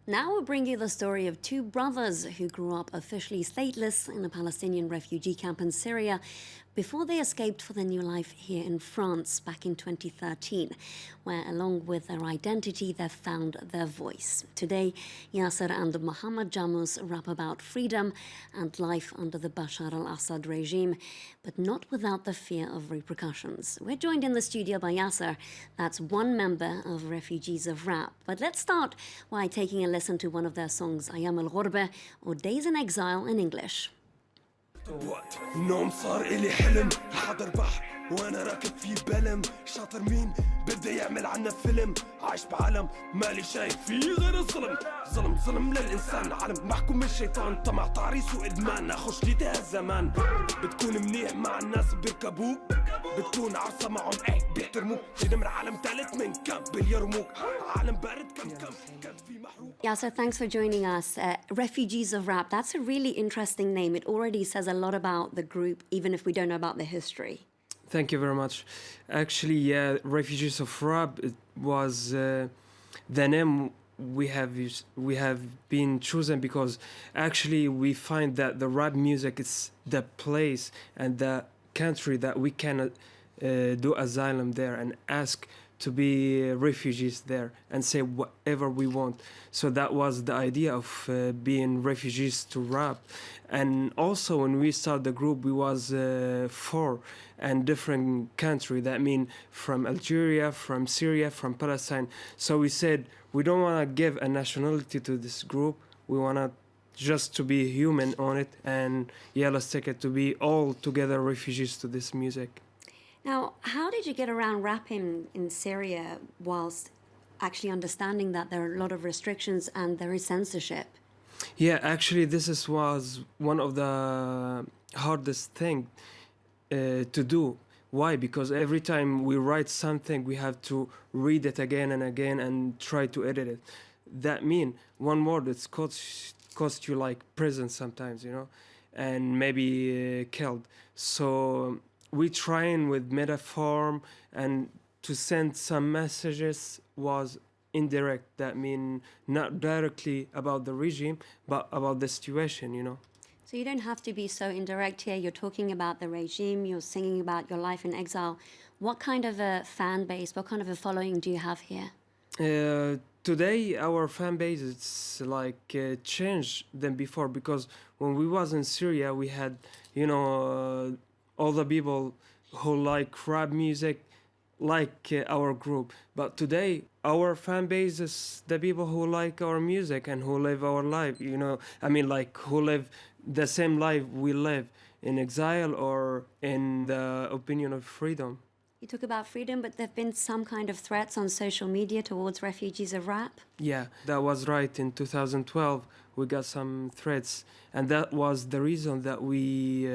Now we'll bring you the story of two brothers who grew up officially stateless in a Palestinian refugee camp in Syria before they escaped for their new life here in France back in 2013, where along with their identity they found their voice. Today, Yasser and Mohammed Jamus rap about freedom and life under the Bashar al-Assad regime, but not without the fear of repercussions. We're joined in the studio by Yasser, that's one member of Refugees of Rap. But let's start by taking a listen to one of their songs, Ayam al-Ghurba, or Days in Exile in English. وقت النوم صار إلي حلم حاضر بحر وانا راكب في بلم شاطر مين بده يعمل عنا فيلم عايش بعالم مالي شايف فيه غير الظلم ظلم للإنسان عالم محكوم الشيطان طمع تعريس وإدمان أخش لي الزمان بتكون منيح مع الناس بيركبوك بتكون عصا معهم بيحترموك تنمر عالم ثالث من كامب يرموك عالم بارد كم في محروق. Yeah, so thanks for joining us. Refugees of Rap, that's a really interesting name. It already says a lot about the group, even if we don't know about the history. Thank you very much. Actually, yeah, Refugees of Rap was the name we have been chosen because actually we find that the rap music is the place and the country that we can do asylum there and ask to be refugees there and say whatever we want. So that was the idea of being refugees to rap. And also when we started the group, we was 4 and different country. That mean from Algeria, from Syria, from Palestine. So we said we don't want to give a nationality to this group. We want to just to be human on it. And yeah, let's take it to be all together refugees to this music. Now, how did you get around rapping in Syria whilst actually understanding that there are a lot of restrictions and there is censorship? Yeah, actually, was one of the hardest thing to do. Why? Because every time we write something, we have to read it again and again and try to edit it. That mean one word it's cost you like prison sometimes, you know, and maybe killed. So we trying with metaphor and to send some messages was indirect. That mean not directly about the regime, but about the situation, you know. So you don't have to be so indirect here. You're talking about the regime, you're singing about your life in exile. What kind of a fan base, what kind of a following do you have here? Today, our fan base is like changed than before because when we was in Syria, we had, you know, all the people who like rap music like our group. But today, our fan base is the people who like our music and who live our life, you know. I mean, like, who live the same life we live in exile or in the opinion of freedom. You talk about freedom, but there have been some kind of threats on social media towards Refugees of Rap? Yeah, that was right. In 2012, we got some threats. And that was the reason that we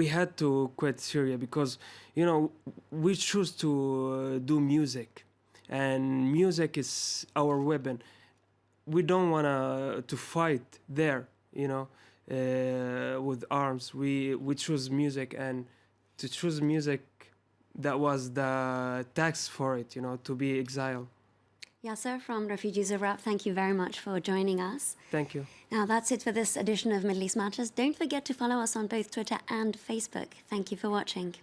had to quit Syria because, you know, we choose to do music. And music is our weapon. We don't want to fight there, you know, with arms. We choose music, and to choose music, that was the tax for it, you know, to be exiled. Yasser from Refugees of Rap, thank you very much for joining us. Thank you. Now that's it for this edition of Middle East Matters. Don't forget to follow us on both Twitter and Facebook. Thank you for watching.